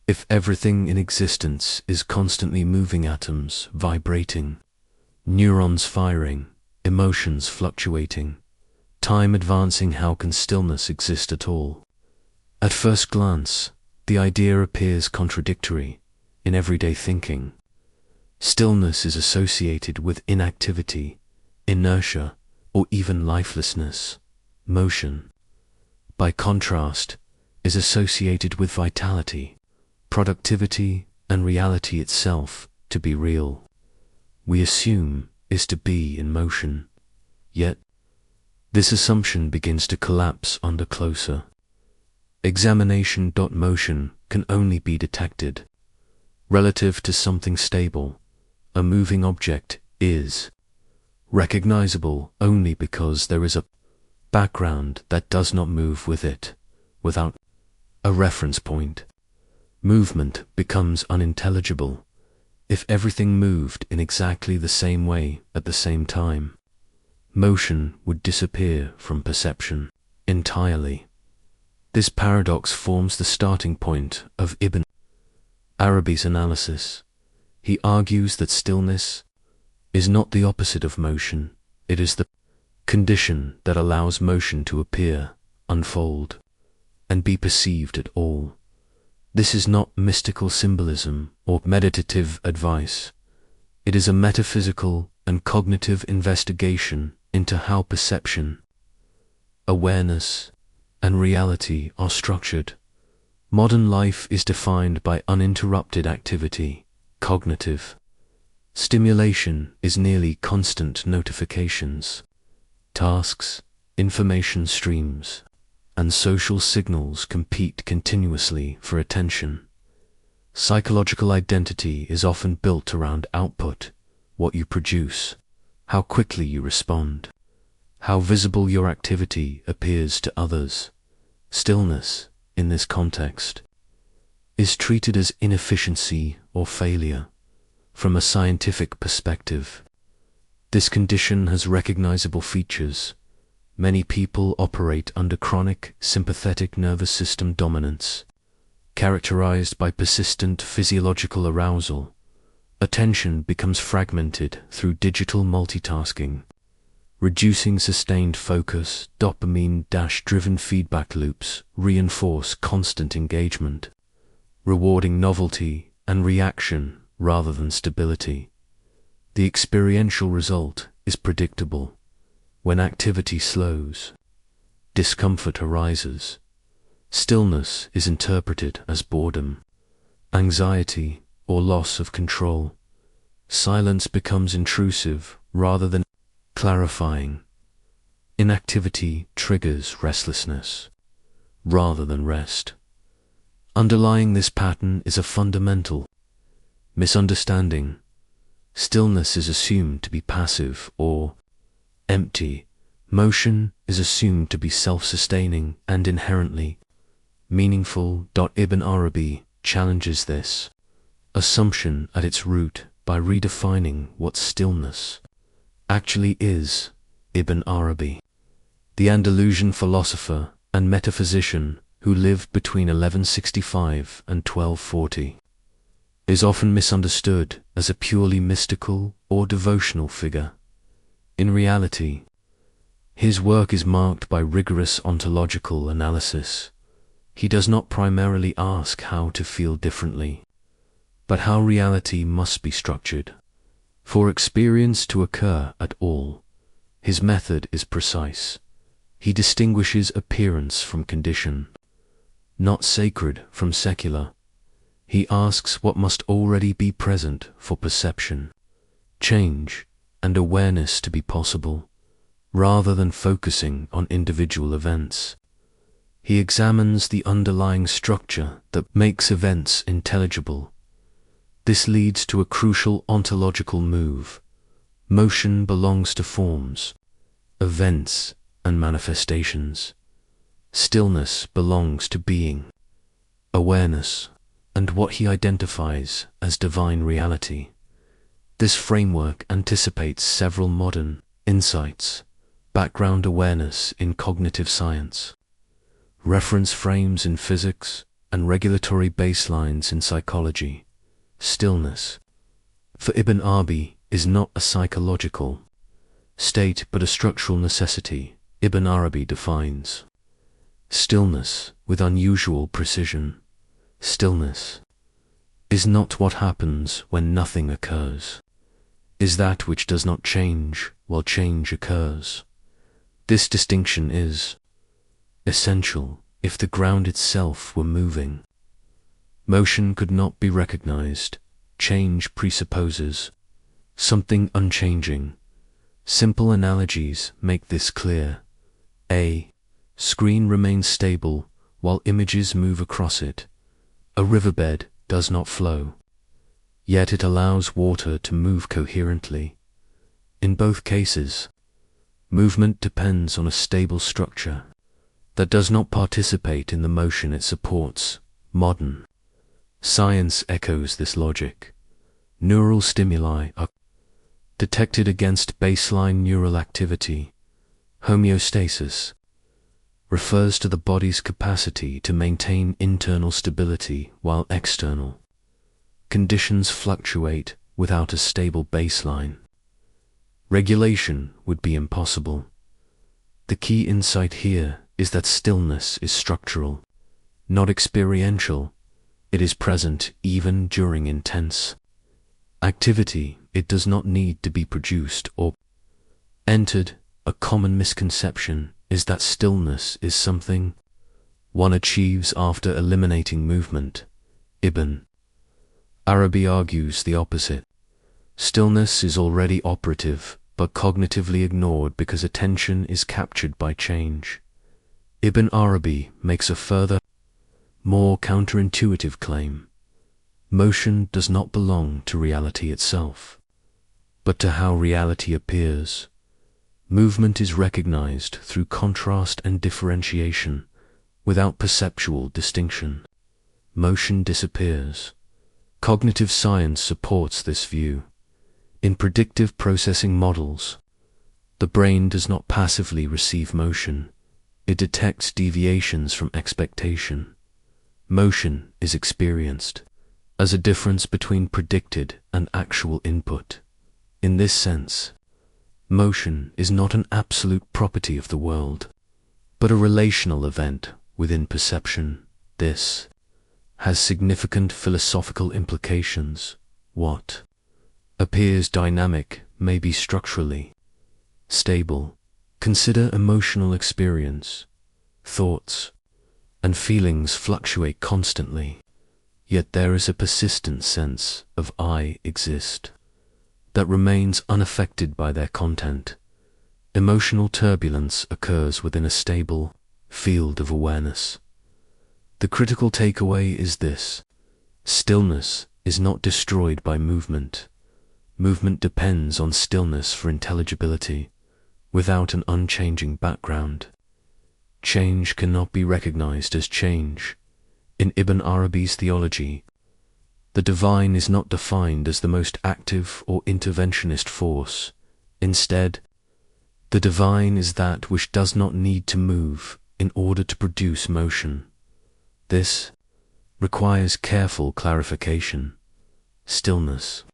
If everything in existence is constantly moving, atoms vibrating, neurons firing, emotions fluctuating, time advancing, how can stillness exist at all? At first glance, the idea appears contradictory in everyday thinking. Stillness is associated with inactivity, inertia, or even lifelessness. Motion, by contrast, is associated with vitality, productivity, and reality itself. To be real, we assume, is to be in motion. Yet, this assumption begins to collapse under closer examination. Motion can only be detected relative to something stable. A moving object is recognizable only because there is a background that does not move with it. Without a reference point, movement becomes unintelligible. If everything moved in exactly the same way at the same time, motion would disappear from perception entirely. This paradox forms the starting point of Ibn Arabi's analysis. He argues that stillness is not the opposite of motion, it is the condition that allows motion to appear, unfold, and be perceived at all. This is not mystical symbolism or meditative advice. It is a metaphysical and cognitive investigation into how perception, awareness, and reality are structured. Modern life is defined by uninterrupted activity. Cognitive stimulation is nearly constant. Notifications, tasks, information streams, and social signals compete continuously for attention. Psychological identity is often built around output, what you produce, how quickly you respond, how visible your activity appears to others. Stillness, in this context, is treated as inefficiency or failure. From a scientific perspective, this condition has recognizable features. Many people operate under chronic sympathetic nervous system dominance, characterized by persistent physiological arousal. Attention becomes fragmented through digital multitasking, reducing sustained focus. Dopamine-driven feedback loops reinforce constant engagement, rewarding novelty and reaction rather than stability. The experiential result is predictable. When activity slows, discomfort arises. Stillness is interpreted as boredom, anxiety, or loss of control. Silence becomes intrusive rather than clarifying. Inactivity triggers restlessness rather than rest. Underlying this pattern is a fundamental misunderstanding. Stillness is assumed to be passive or empty. Motion is assumed to be self-sustaining and inherently meaningful. Ibn Arabi challenges this assumption at its root by redefining what stillness actually is. Ibn Arabi, the Andalusian philosopher and metaphysician who lived between 1165 and 1240, is often misunderstood as a purely mystical or devotional figure. In reality, his work is marked by rigorous ontological analysis. He does not primarily ask how to feel differently, but how reality must be structured for experience to occur at all. His method is precise. He distinguishes appearance from condition, not sacred from secular. He asks what must already be present for perception, change, and awareness to be possible, rather than focusing on individual events. He examines the underlying structure that makes events intelligible. This leads to a crucial ontological move. Motion belongs to forms, events, and manifestations. Stillness belongs to being, awareness, and what he identifies as divine reality. This framework anticipates several modern insights: background awareness in cognitive science, reference frames in physics, and regulatory baselines in psychology. Stillness, for Ibn Arabi, is not a psychological state but a structural necessity. Ibn Arabi defines stillness with unusual precision. Stillness is not what happens when nothing occurs, is that which does not change while change occurs. This distinction is essential if the ground itself were moving. Motion could not be recognized. Change presupposes something unchanging. Simple analogies make this clear. A screen remains stable while images move across it. A riverbed does not flow, yet it allows water to move coherently. In both cases, movement depends on a stable structure that does not participate in the motion it supports. Modern science echoes this logic. Neural stimuli are detected against baseline neural activity. Homeostasis refers to the body's capacity to maintain internal stability while external conditions fluctuate without a stable baseline. Regulation would be impossible. The key insight here is that stillness is structural, not experiential. It is present even during intense activity. It does not need to be produced or entered. A common misconception is that stillness is something one achieves after eliminating movement. Ibn Arabi argues the opposite. Stillness is already operative, but cognitively ignored because attention is captured by change. Ibn Arabi makes a further, more counterintuitive claim. Motion does not belong to reality itself, but to how reality appears. Movement is recognized through contrast and differentiation, without perceptual distinction. Motion disappears. Cognitive science supports this view. In predictive processing models, the brain does not passively receive motion. It detects deviations from expectation. Motion is experienced as a difference between predicted and actual input. In this sense, motion is not an absolute property of the world, but a relational event within perception. This has significant philosophical implications. What appears dynamic may be structurally stable. Consider emotional experience. Thoughts and feelings fluctuate constantly, yet there is a persistent sense of I exist that remains unaffected by their content. Emotional turbulence occurs within a stable field of awareness. The critical takeaway is this: stillness is not destroyed by movement. Movement depends on stillness for intelligibility. Without an unchanging background, change cannot be recognized as change. In Ibn Arabi's theology, the divine is not defined as the most active or interventionist force. Instead, the divine is that which does not need to move in order to produce motion. This requires careful clarification. Stillness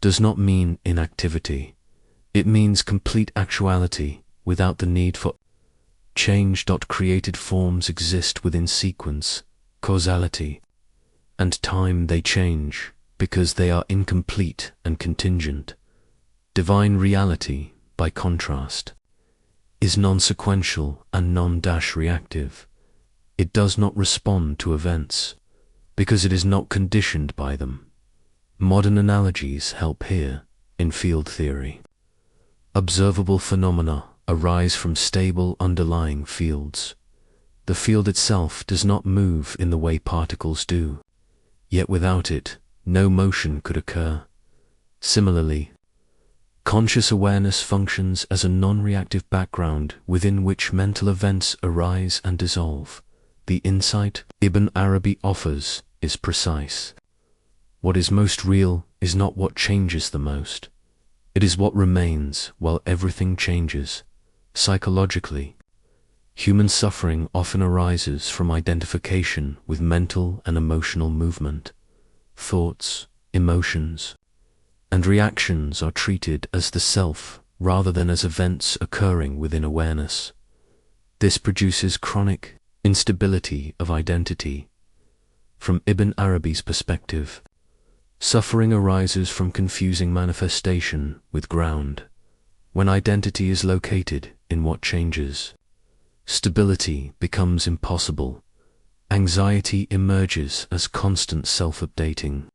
does not mean inactivity. It means complete actuality without the need for change. Created forms exist within sequence, causality, and time. They change because they are incomplete and contingent. Divine reality, by contrast, is non-sequential and non-reactive. It does not respond to events because it is not conditioned by them. Modern analogies help here. In field theory, observable phenomena arise from stable underlying fields. The field itself does not move in the way particles do, yet without it, no motion could occur. Similarly, conscious awareness functions as a non-reactive background within which mental events arise and dissolve. The insight Ibn Arabi offers is precise. What is most real is not what changes the most. It is what remains while everything changes. Psychologically, Human suffering often arises from identification with mental and emotional movement. Thoughts, emotions, and reactions are treated as the self rather than as events occurring within awareness. This produces chronic instability of identity. From Ibn Arabi's perspective, suffering arises from confusing manifestation with ground. When identity is located in what changes, stability becomes impossible. Anxiety emerges as constant self-updating,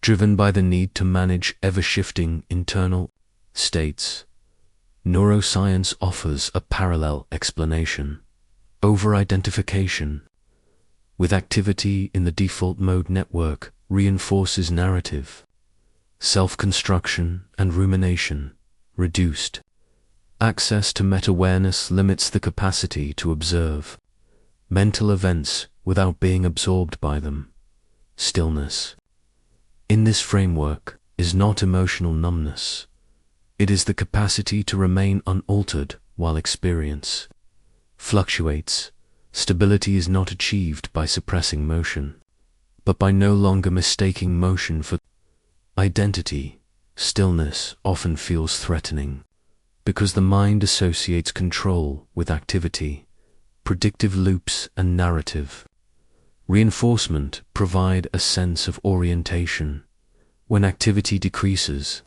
driven by the need to manage ever-shifting internal states. Neuroscience offers a parallel explanation. Over-identification with activity in the default mode network reinforces narrative. Self-construction and rumination reduced. Access to meta-awareness limits the capacity to observe mental events without being absorbed by them. Stillness, in this framework, is not emotional numbness. It is the capacity to remain unaltered while experience fluctuates. Stability is not achieved by suppressing motion, but by no longer mistaking motion for identity. Stillness often feels threatening because the mind associates control with activity. Predictive loops and narrative reinforcement provide a sense of orientation. When activity decreases,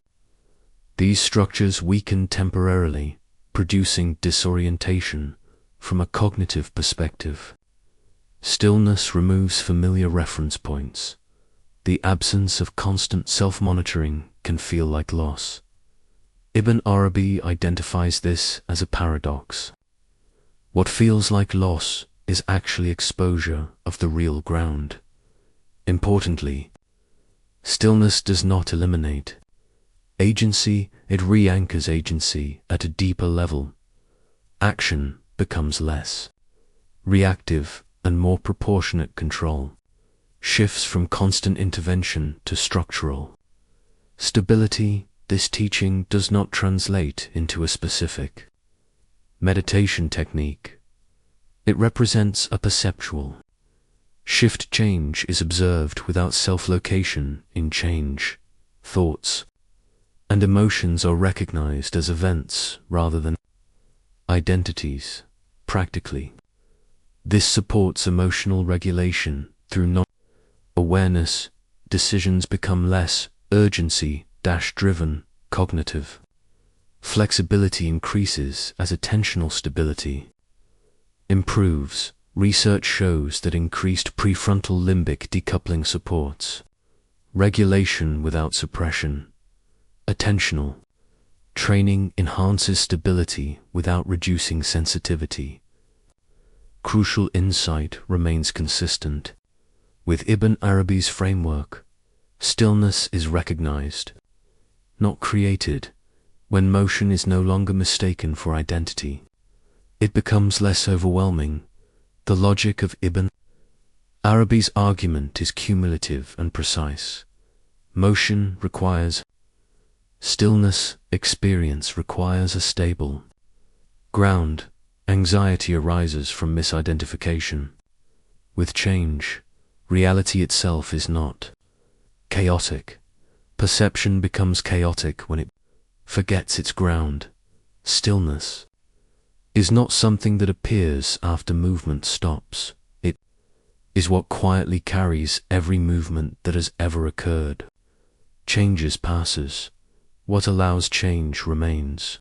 these structures weaken temporarily, producing disorientation from a cognitive perspective. Stillness removes familiar reference points. The absence of constant self-monitoring can feel like loss. Ibn Arabi identifies this as a paradox. What feels like loss is actually exposure of the real ground. Importantly, stillness does not eliminate agency, it re-anchors agency at a deeper level. Action becomes less reactive and more proportionate. Control shifts from constant intervention to structural stability. This teaching does not translate into a specific meditation technique. It represents a perceptual shift. Change is observed without self-location in change. Thoughts and emotions are recognized as events rather than identities. Practically, this supports emotional regulation through non-awareness. Decisions become less urgency-driven. Cognitive flexibility increases as attentional stability improves. Research shows that increased prefrontal limbic decoupling supports regulation without suppression. Attentional training enhances stability without reducing sensitivity. Crucial insight remains consistent. With Ibn Arabi's framework, stillness is recognized, not created. When motion is no longer mistaken for identity, it becomes less overwhelming. The logic of Ibn Arabi's argument is cumulative and precise. Motion requires stillness, experience requires a stable ground. Anxiety arises from misidentification. With change, reality itself is not chaotic. Perception becomes chaotic when it forgets its ground. Stillness is not something that appears after movement stops. It is what quietly carries every movement that has ever occurred. Changes passes. What allows change remains.